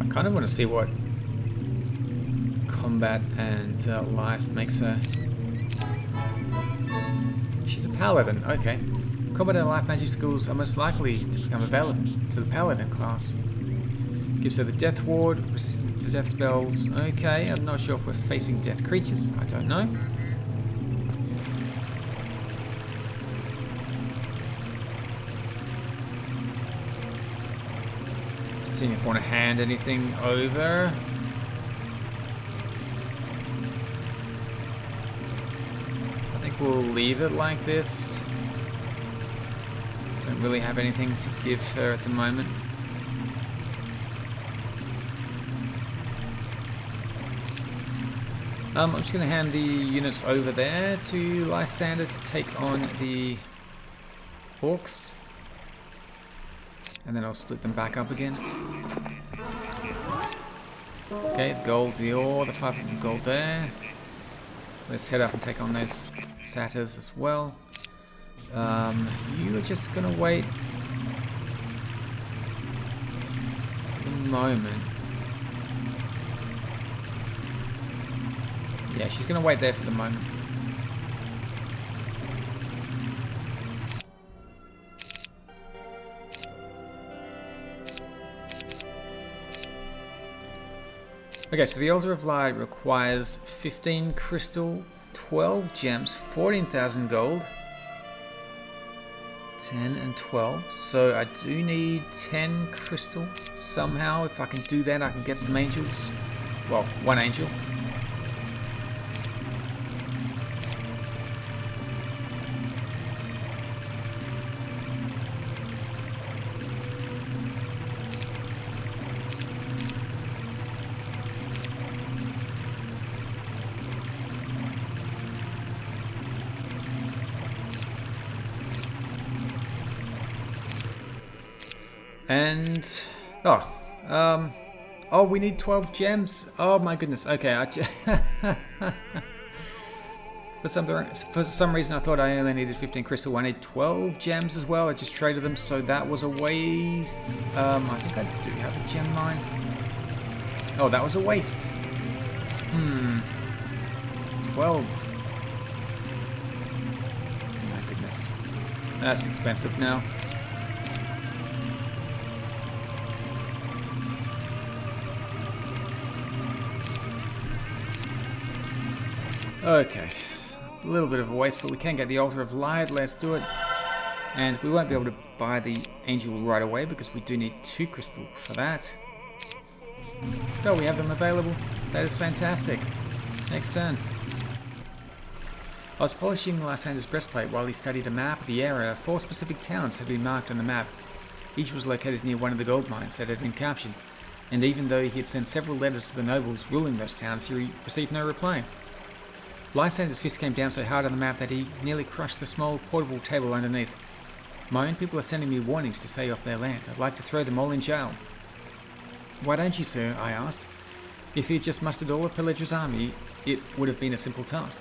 [SPEAKER 1] I kind of want to see what combat and life makes her. She's a paladin, okay. Combat and life magic skills are most likely to become available to the paladin class. Gives her the death ward, resistance to death spells. Okay, I'm not sure if we're facing death creatures. I don't know. Seeing if I want to hand anything over. I think we'll leave it like this. Don't really have anything to give her at the moment. I'm just going to hand the units over there to Lysander to take on the orcs. And then I'll split them back up again. Okay, the gold, the ore, the 500 gold there. Let's head up and take on those satyrs as well. You are just going to wait for the moment. Yeah, she's going to wait there for the moment. Okay, so the Altar of Light requires 15 crystal, 12 gems, 14,000 gold, 10 and 12. So I do need 10 crystal somehow. If I can do that, I can get some angels. Well, one angel. And oh, we need 12 gems. Oh my goodness. Okay, for some reason I thought I only needed 15 crystal. I need 12 gems as well. I just traded them, so that was a waste. I think I do have a gem mine. Oh, that was a waste. 12. My goodness. That's expensive now. Okay, a little bit of a waste, but we can get the Altar of Light. Let's do it. And we won't be able to buy the angel right away because we do need 2 crystal for that. Oh, we have them available. That is fantastic. Next turn. I was polishing Lysander's breastplate while he studied a map of the area. 4 specific towns had been marked on the map. Each was located near one of the gold mines that had been captured, and even though he had sent several letters to the nobles ruling those towns, he received no reply. Lysander's fist came down so hard on the map that he nearly crushed the small portable table underneath. My own people are sending me warnings to stay off their land. I'd like to throw them all in jail. Why don't you, sir? I asked. If he had just mustered all of Palaedra's army, it would have been a simple task.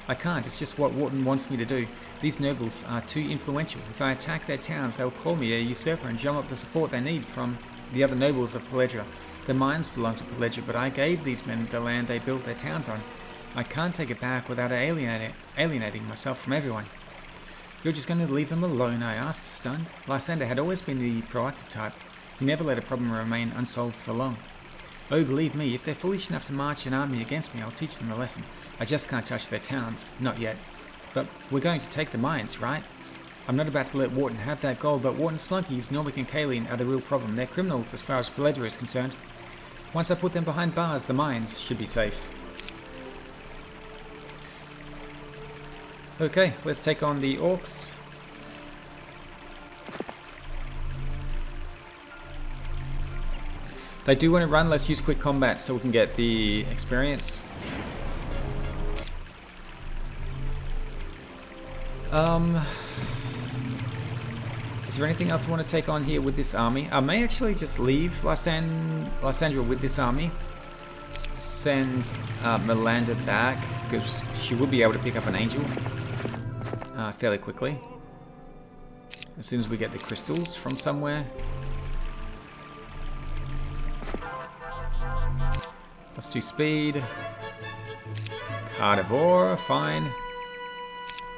[SPEAKER 1] I can't, it's just what Worton wants me to do. These nobles are too influential. If I attack their towns, they'll call me a usurper and drum up the support they need from the other nobles of Palaedra. The mines belong to Palaedra, but I gave these men the land they built their towns on. I can't take it back without alienating myself from everyone. You're just going to leave them alone? I asked, stunned. Lysander had always been the proactive type. He never let a problem remain unsolved for long. Oh, believe me, if they're foolish enough to march an army against me, I'll teach them a lesson. I just can't touch their towns, not yet. But we're going to take the mines, right? I'm not about to let Worton have that gold, but Worton's flunkies, Norvik and Kaelin, are the real problem. They're criminals as far as Palaedra is concerned. Once I put them behind bars, the mines should be safe. Okay, let's take on the orcs. They do want to run, let's use quick combat so we can get the experience. Is there anything else I want to take on here with this army? I may actually just leave Lysandra with this army. Send Melinda back, because she would be able to pick up an angel fairly quickly. As soon as we get the crystals from somewhere. Let's do speed. Carnivore, fine.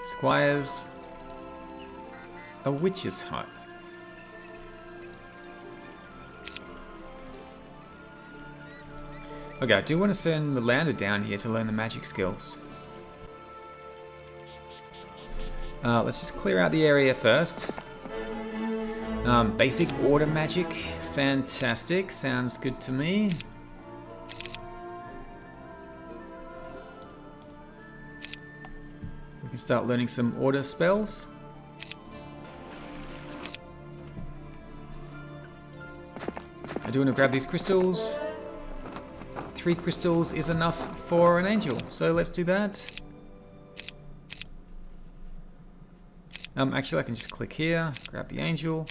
[SPEAKER 1] Squires. A witch's hut. Okay, I do want to send Lysander down here to learn the magic skills. Let's just clear out the area first. Basic order magic. Fantastic. Sounds good to me. We can start learning some order spells. I do want to grab these crystals. 3 crystals is enough for an angel, so let's do that. Actually I can just click here, grab the angel.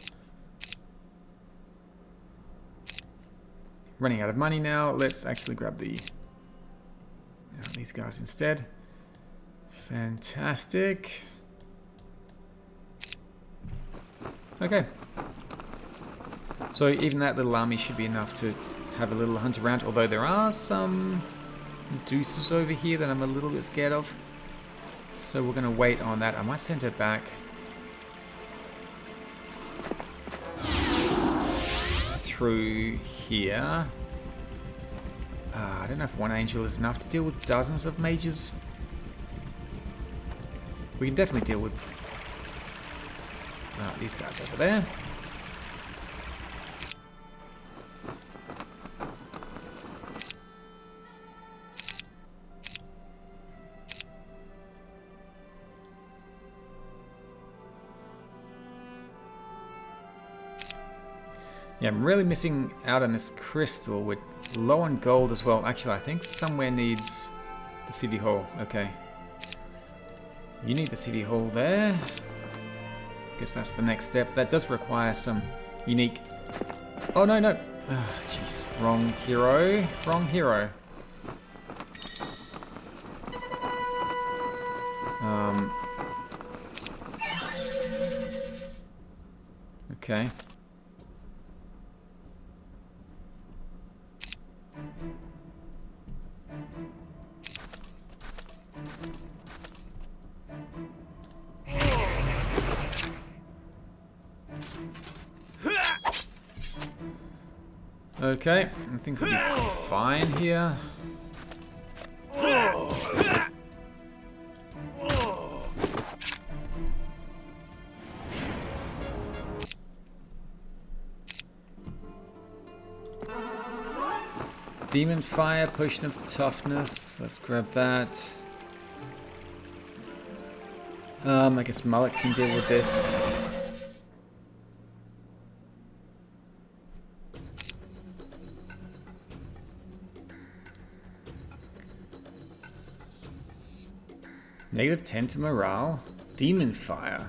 [SPEAKER 1] Running out of money now, let's actually grab these guys instead. Fantastic. Okay. So even that little army should be enough to have a little hunt around, although there are some deuces over here that I'm a little bit scared of. So we're going to wait on that. I might send her back through here. I don't know if one angel is enough to deal with dozens of mages. We can definitely deal with these guys over there. Yeah, I'm really missing out on this crystal. We're low on gold as well. Actually, I think somewhere needs the city hall. Okay. You need the city hall there. Guess that's the next step. That does require some unique... Oh, no, no. Jeez. Wrong hero. Wrong hero. Okay. Okay, I think we'll be fine here. Demon Fire, Potion of Toughness. Let's grab that. I guess Mullet can deal with this. -10 to morale. Demon fire.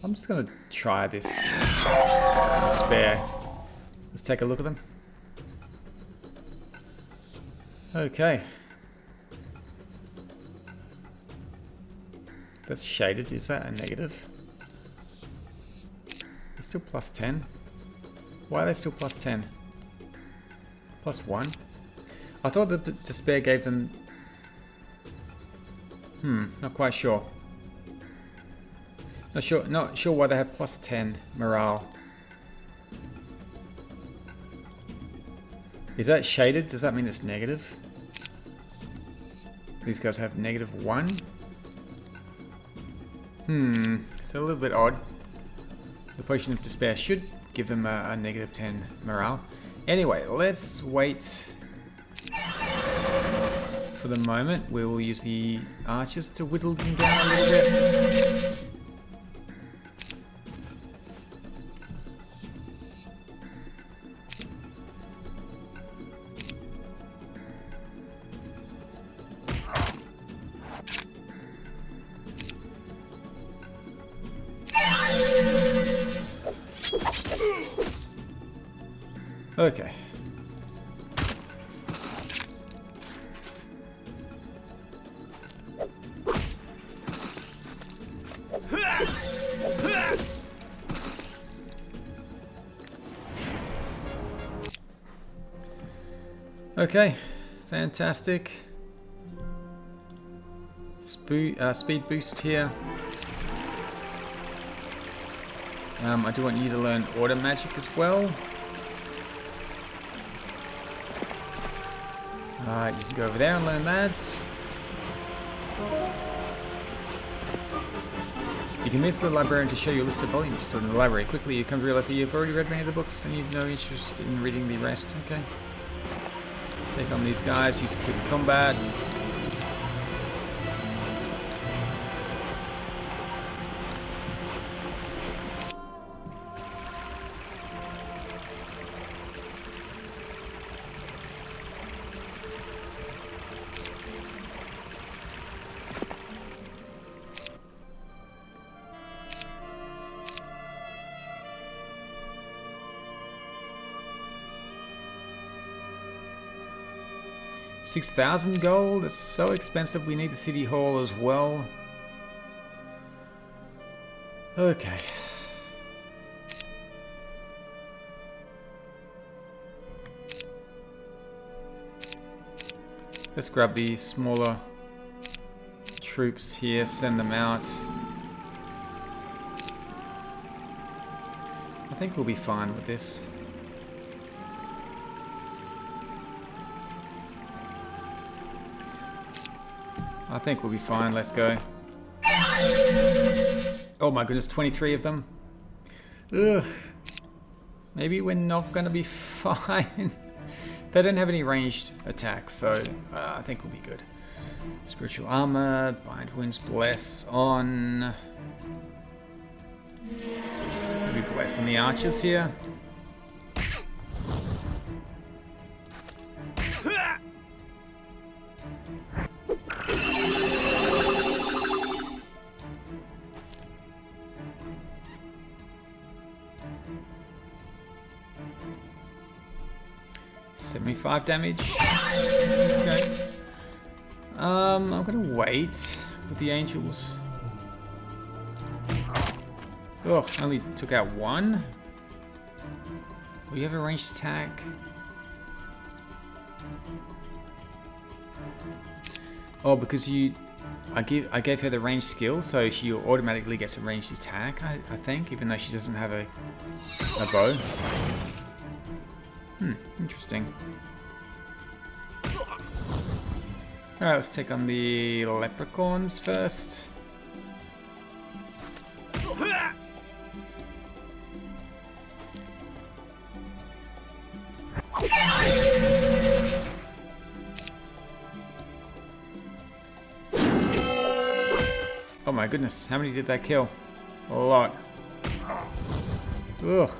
[SPEAKER 1] I'm just gonna try this. Despair. Let's take a look at them. Okay. That's shaded. Is that a negative? It's still +10. Why are they still +10? +1? I thought the despair gave them... not quite sure. Not sure why they have +10 morale. Is that shaded? Does that mean it's negative? These guys have -1. It's a little bit odd. The Potion of Despair should give them a -10 morale. Anyway, let's wait for the moment. We will use the archers to whittle them down a little bit. Okay. Okay, fantastic. Speed boost here. I do want you to learn order magic as well. You can go over there and learn that. You can visit the librarian to show you a list of volumes stored in the library. Quickly, you come to realize that you've already read many of the books and you've no interest in reading the rest. Okay. Take on these guys, use quick combat. $6,000 gold, it's so expensive, we need the city hall as well. Okay. Let's grab the smaller troops here, send them out. I think we'll be fine with this. I think we'll be fine, let's go. Oh my goodness, 23 of them. Ugh. Maybe we're not gonna be fine. They don't have any ranged attacks, so I think we'll be good. Spiritual armor, bind wounds, bless on... Maybe bless on the archers here. $75 damage. Okay. I'm gonna wait with the angels. Oh, only took out one. Will you have a ranged attack? Oh, because I gave her the ranged skill, so she automatically gets a ranged attack, I think, even though she doesn't have a bow. Interesting. Alright, let's take on the leprechauns first. Oh my goodness, how many did that kill? A lot. Ugh.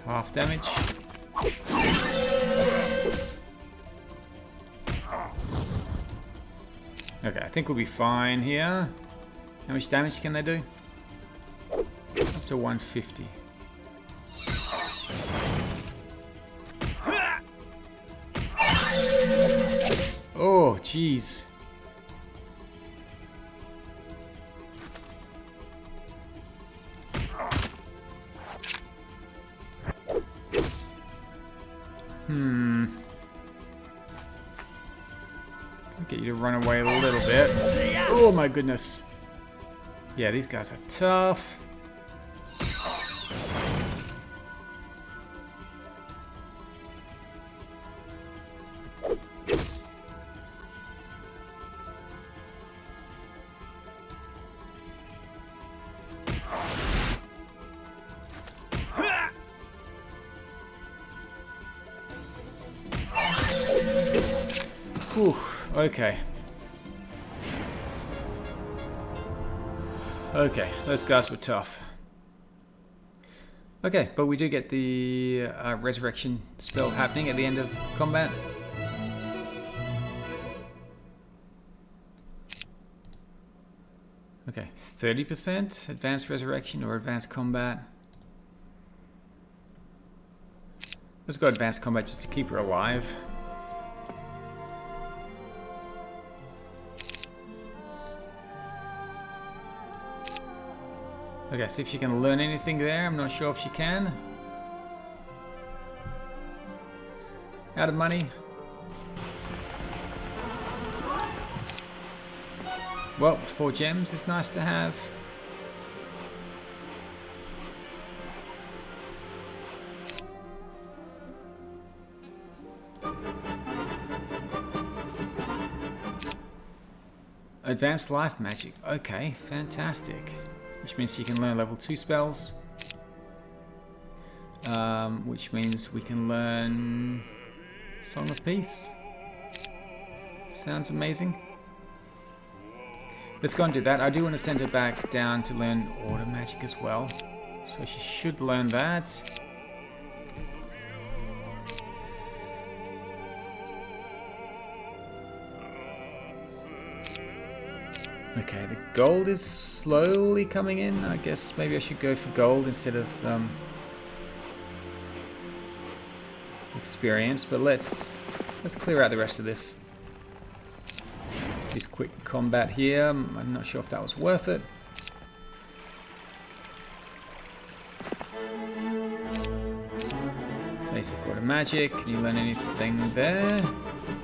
[SPEAKER 1] Half damage. Okay, I think we'll be fine here. How much damage can they do? Up to 150. Oh, jeez. I'll get you to run away a little bit. Oh my goodness. Yeah, these guys are tough. Whew, okay. Okay, those guys were tough. Okay, but we do get the resurrection spell happening at the end of combat. Okay, 30% advanced resurrection or advanced combat. Let's go advanced combat just to keep her alive. Okay, see if she can learn anything there. I'm not sure if she can. Out of money. Well, 4 gems is nice to have. Advanced life magic. Okay, fantastic. Which means you can learn level 2 spells. Which means we can learn Song of Peace. Sounds amazing. Let's go and do that. I do want to send her back down to learn Order Magic as well. So she should learn that. Okay, the gold is slowly coming in. I guess maybe I should go for gold instead of experience. But let's clear out the rest of this. This quick combat here. I'm not sure if that was worth it. Basic order magic. Can you learn anything there?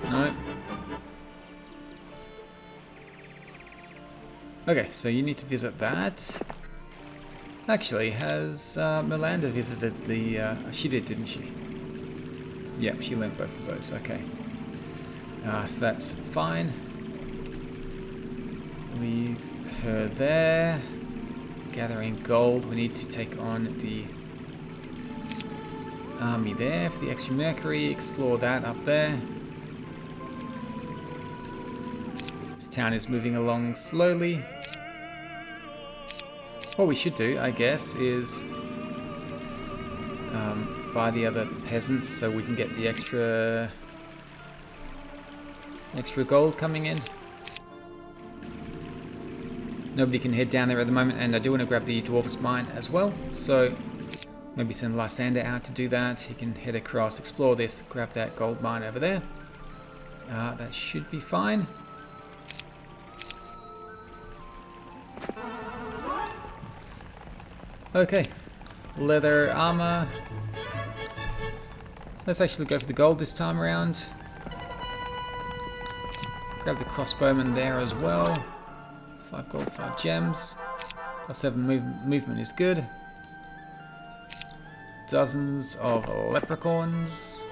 [SPEAKER 1] No. Okay, so you need to visit that. Actually, has Lysander visited the... she did, didn't she? Yep, she learned both of those. Okay. So that's fine. Leave her there. Gathering gold. We need to take on the army there for the extra mercury. Explore that up there. This town is moving along slowly. What we should do, I guess, is buy the other peasants so we can get the extra gold coming in. Nobody can head down there at the moment, and I do want to grab the dwarf's mine as well. So maybe send Lysander out to do that. He can head across, explore this, grab that gold mine over there. That should be fine. Okay, leather armor. Let's actually go for the gold this time around. Grab the crossbowman there as well. 5 gold, 5 gems. +7 movement is good. Dozens of leprechauns.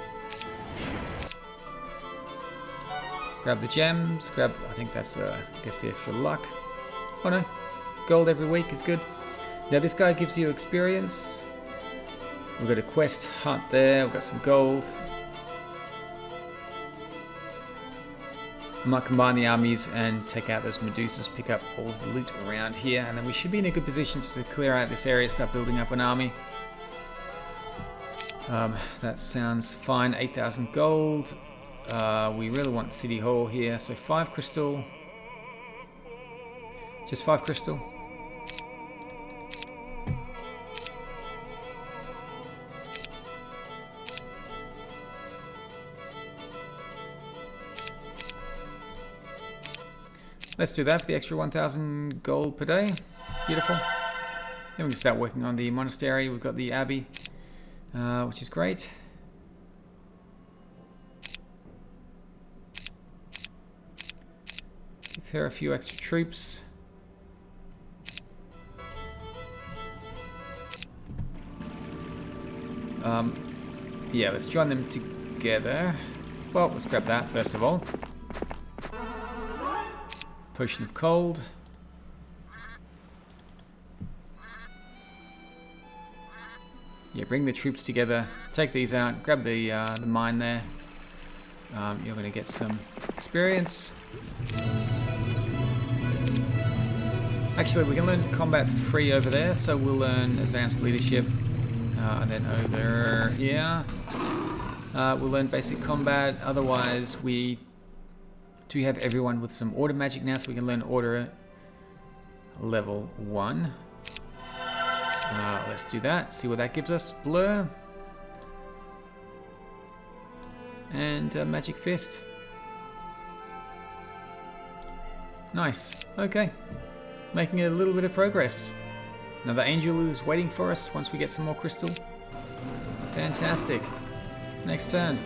[SPEAKER 1] Grab the gems. Grab, I think that's, I guess the extra luck. Oh no, gold every week is good. Now this guy gives you experience. We've got a quest hut there, we've got some gold. I might combine the armies and take out those Medusas, pick up all of the loot around here, and then we should be in a good position just to clear out this area, start building up an army. That sounds fine. 8,000 gold. We really want the city hall here, so 5 crystal. Just 5 crystal. Let's do that for the extra 1,000 gold per day. Beautiful. Then we can start working on the monastery. We've got the abbey, which is great. Give her a few extra troops. Yeah, let's join them together. Well, let's grab that first of all. Potion of cold. Yeah, bring the troops together. Take these out. Grab the mine there. You're going to get some experience. Actually, we can learn combat for free over there, so we'll learn advanced leadership. And then over here, we'll learn basic combat. Otherwise, we do have everyone with some order magic now, so we can learn order level 1. Let's do that, see what that gives us. Blur. And magic fist. Nice, okay. Making a little bit of progress. Another angel is waiting for us once we get some more crystal. Fantastic. Next turn.